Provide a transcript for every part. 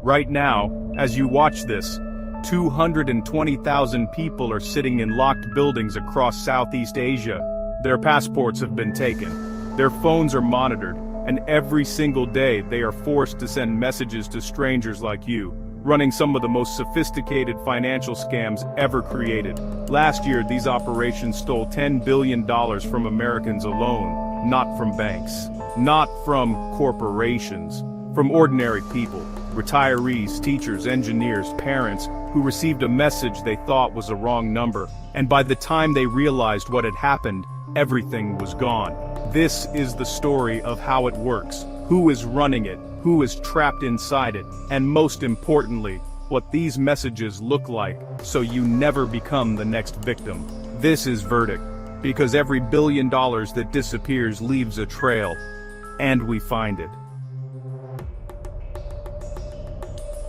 Right now, as you watch this, 220,000 people are sitting in locked buildings across Southeast Asia. Their passports have been taken, their phones are monitored, and every single day they are forced to send messages to strangers like you, running some of the most sophisticated financial scams ever created. Last year, these operations stole $10 billion from Americans alone, not from banks, not from corporations, from ordinary people, retirees, teachers, engineers, parents, who received a message they thought was a wrong number, and by the time they realized what had happened, everything was gone. This is the story of how it works, who is running it, who is trapped inside it, and most importantly, what these messages look like, so you never become the next victim. This is Verdict, because every $1 billion that disappears leaves a trail, and we find it.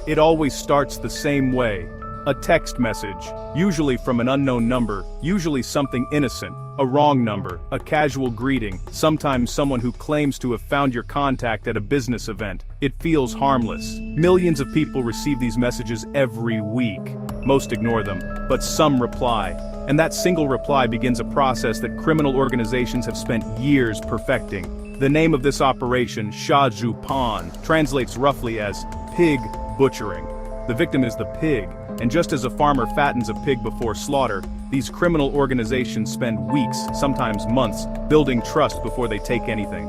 It always starts the same way. A text message, usually from an unknown number, usually something innocent, a wrong number, a casual greeting, sometimes someone who claims to have found your contact at a business event. It feels harmless. Millions of people receive these messages every week. Most ignore them, but some reply. And that single reply begins a process that criminal organizations have spent years perfecting. The name of this operation, Shaju Pan, translates roughly as pig butchering. The victim is the pig, and just as a farmer fattens a pig before slaughter, these criminal organizations spend weeks, sometimes months, building trust before they take anything.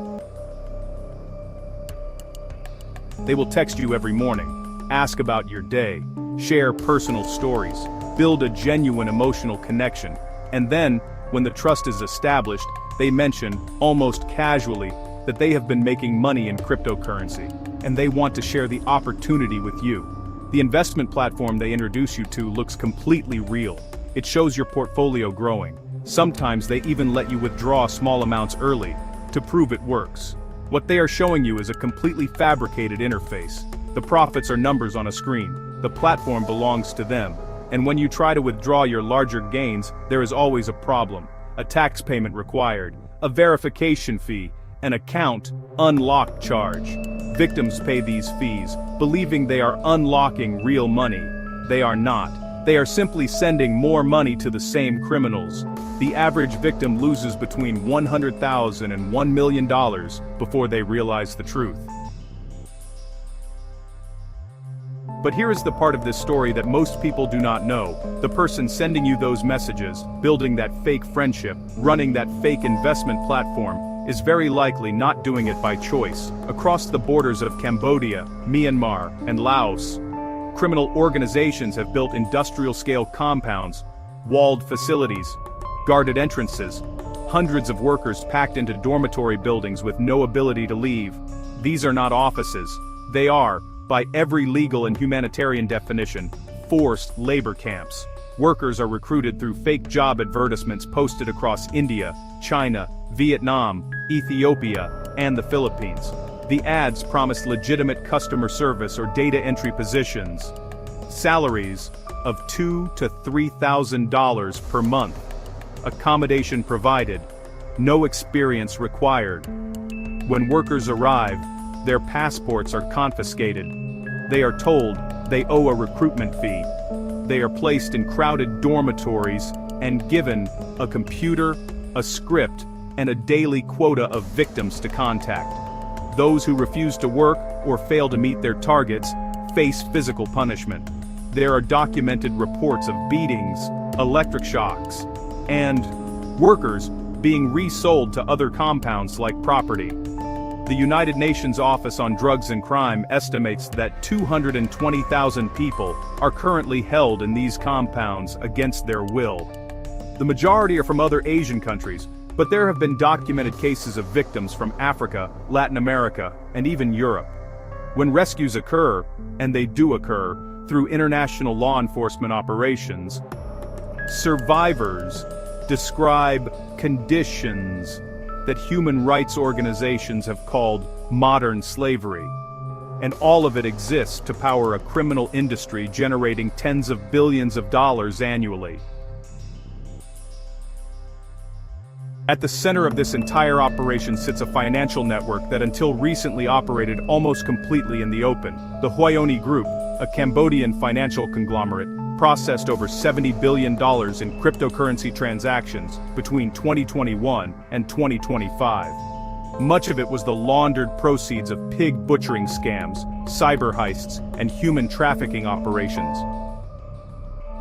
They will text you every morning, ask about your day, share personal stories, build a genuine emotional connection, and then, when the trust is established, they mention, almost casually, that they have been making money in cryptocurrency, and they want to share the opportunity with you. The investment platform they introduce you to looks completely real. It shows your portfolio growing. Sometimes they even let you withdraw small amounts early, to prove it works. What they are showing you is a completely fabricated interface. The profits are numbers on a screen. The platform belongs to them. And when you try to withdraw your larger gains, there is always a problem. A tax payment required, a verification fee, an account unlock charge. Victims pay these fees, believing they are unlocking real money. They are not. They are simply sending more money to the same criminals. The average victim loses between $100,000 and $1 million before they realize the truth. But here is the part of this story that most people do not know. The person sending you those messages, building that fake friendship, running that fake investment platform, is very likely not doing it by choice. Across the borders of Cambodia, Myanmar, and Laos, criminal organizations have built industrial-scale compounds, walled facilities, guarded entrances, hundreds of workers packed into dormitory buildings with no ability to leave. These are not offices. They are, by every legal and humanitarian definition, forced labor camps. Workers are recruited through fake job advertisements posted across India, China, Vietnam, Ethiopia, and the Philippines. The ads promise legitimate customer service or data entry positions. Salaries of $2,000 to $3,000 per month. Accommodation provided. No experience required. When workers arrive, their passports are confiscated. They are told they owe a recruitment fee. They are placed in crowded dormitories and given a computer, a script, and a daily quota of victims to contact. Those who refuse to work or fail to meet their targets face physical punishment. There are documented reports of beatings, electric shocks, and workers being resold to other compounds like property. The United Nations Office on Drugs and Crime estimates that 220,000 people are currently held in these compounds against their will. The majority are from other Asian countries, but there have been documented cases of victims from Africa, Latin America, and even Europe. When rescues occur, and they do occur, through international law enforcement operations, survivors describe conditions that human rights organizations have called modern slavery. And all of it exists to power a criminal industry generating tens of billions of dollars annually. At the center of this entire operation sits a financial network that until recently operated almost completely in the open. The Huayoni Group, a Cambodian financial conglomerate, processed over $70 billion in cryptocurrency transactions between 2021 and 2025. Much of it was the laundered proceeds of pig butchering scams, cyber heists, and human trafficking operations.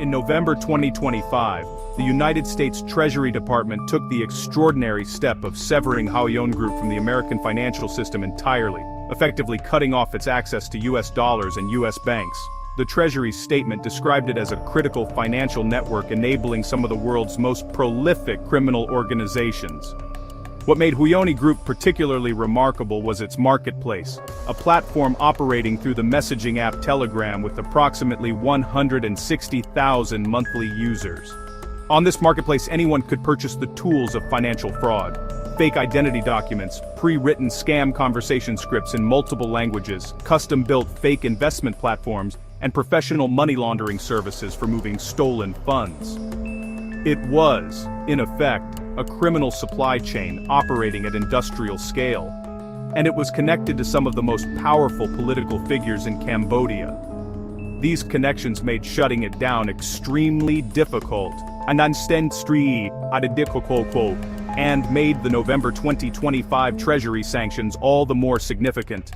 In November 2025, the United States Treasury Department took the extraordinary step of severing Huayoni Group from the American financial system entirely, effectively cutting off its access to US dollars and US banks. The Treasury's statement described it as a critical financial network enabling some of the world's most prolific criminal organizations. What made Huayoni Group particularly remarkable was its marketplace, a platform operating through the messaging app Telegram with approximately 160,000 monthly users. On this marketplace, anyone could purchase the tools of financial fraud: fake identity documents, pre-written scam conversation scripts in multiple languages, custom-built fake investment platforms, and professional money laundering services for moving stolen funds. It was, in effect, a criminal supply chain operating at industrial scale. And it was connected to some of the most powerful political figures in Cambodia. These connections made shutting it down extremely difficult, and made the November 2025 Treasury sanctions all the more significant.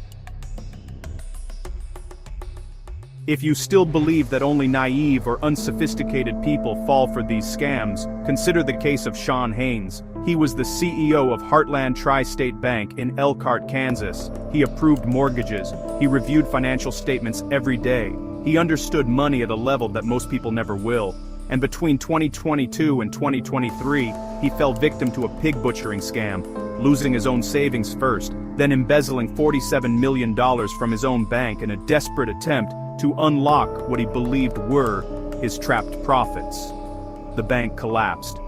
If you still believe that only naive or unsophisticated people fall for these scams, consider the case of Sean Haynes. He was the CEO of Heartland Tri-State Bank in Elkhart, Kansas. He approved mortgages. He reviewed financial statements every day. He understood money at a level that most people never will. And between 2022 and 2023, he fell victim to a pig butchering scam, losing his own savings first, then embezzling $47 million from his own bank in a desperate attempt to unlock what he believed were his trapped profits. The bank collapsed.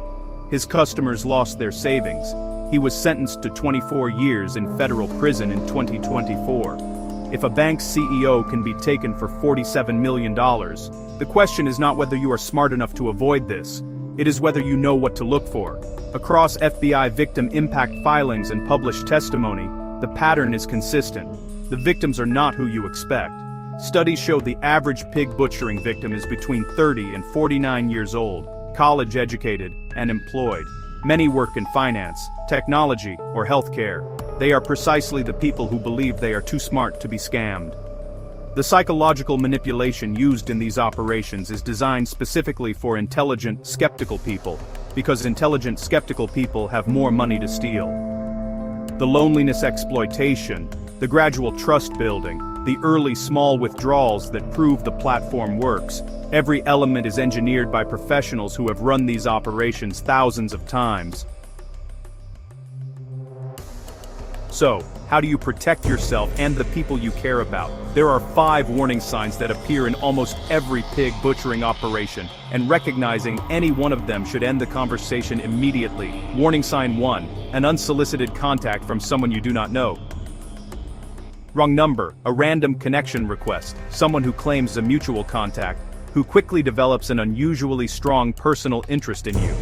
His customers lost their savings. He was sentenced to 24 years in federal prison in 2024. If a bank's CEO can be taken for $47 million, the question is not whether you are smart enough to avoid this. It is whether you know what to look for. Across FBI victim impact filings and published testimony, the pattern is consistent. The victims are not who you expect. Studies show the average pig butchering victim is between 30 and 49 years old, college-educated, and employed. Many work in finance, technology, or healthcare. They are precisely the people who believe they are too smart to be scammed. The psychological manipulation used in these operations is designed specifically for intelligent, skeptical people, because intelligent, skeptical people have more money to steal. The loneliness exploitation, the gradual trust building, the early small withdrawals that prove the platform works. Every element is engineered by professionals who have run these operations thousands of times. So, how do you protect yourself and the people you care about? There are 5 warning signs that appear in almost every pig butchering operation, and recognizing any one of them should end the conversation immediately. Warning sign 1, an unsolicited contact from someone you do not know. Wrong number, a random connection request, someone who claims a mutual contact, who quickly develops an unusually strong personal interest in you.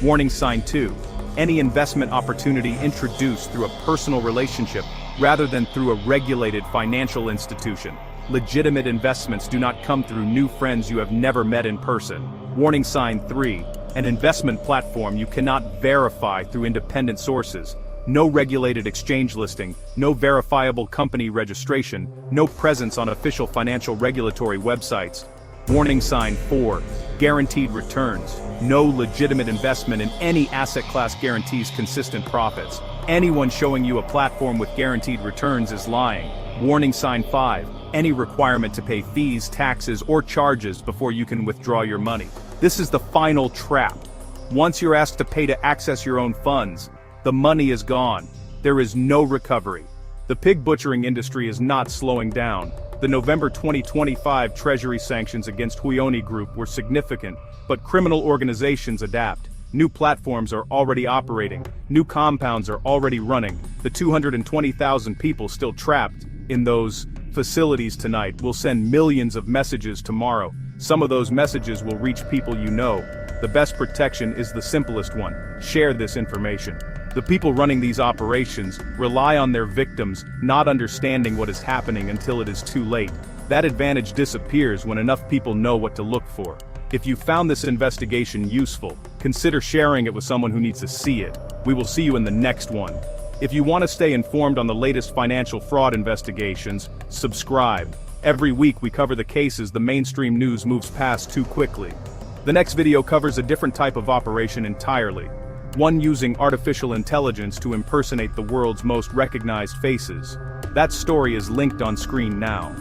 Warning sign 2, any investment opportunity introduced through a personal relationship rather than through a regulated financial institution. Legitimate investments do not come through new friends you have never met in person. Warning sign 3, an investment platform you cannot verify through independent sources. No regulated exchange listing, no verifiable company registration, no presence on official financial regulatory websites. Warning sign 4, guaranteed returns. No legitimate investment in any asset class guarantees consistent profits. Anyone showing you a platform with guaranteed returns is lying. Warning sign 5, any requirement to pay fees, taxes, or charges before you can withdraw your money. This is the final trap. Once you're asked to pay to access your own funds, the money is gone. There is no recovery. The pig butchering industry is not slowing down. The November 2025 Treasury sanctions against Huayoni Group were significant, but criminal organizations adapt. New platforms are already operating. New compounds are already running. The 220,000 people still trapped in those facilities tonight, we'll send millions of messages tomorrow. Some of those messages will reach people you know. The best protection is the simplest one: share this information. The people running these operations rely on their victims not understanding what is happening until it is too late. That advantage disappears when enough people know what to look for. If you found this investigation useful, consider sharing it with someone who needs to see it. We will see you in the next one. If you want to stay informed on the latest financial fraud investigations, subscribe. Every week we cover the cases the mainstream news moves past too quickly. The next video covers a different type of operation entirely. One using artificial intelligence to impersonate the world's most recognized faces. That story is linked on screen now.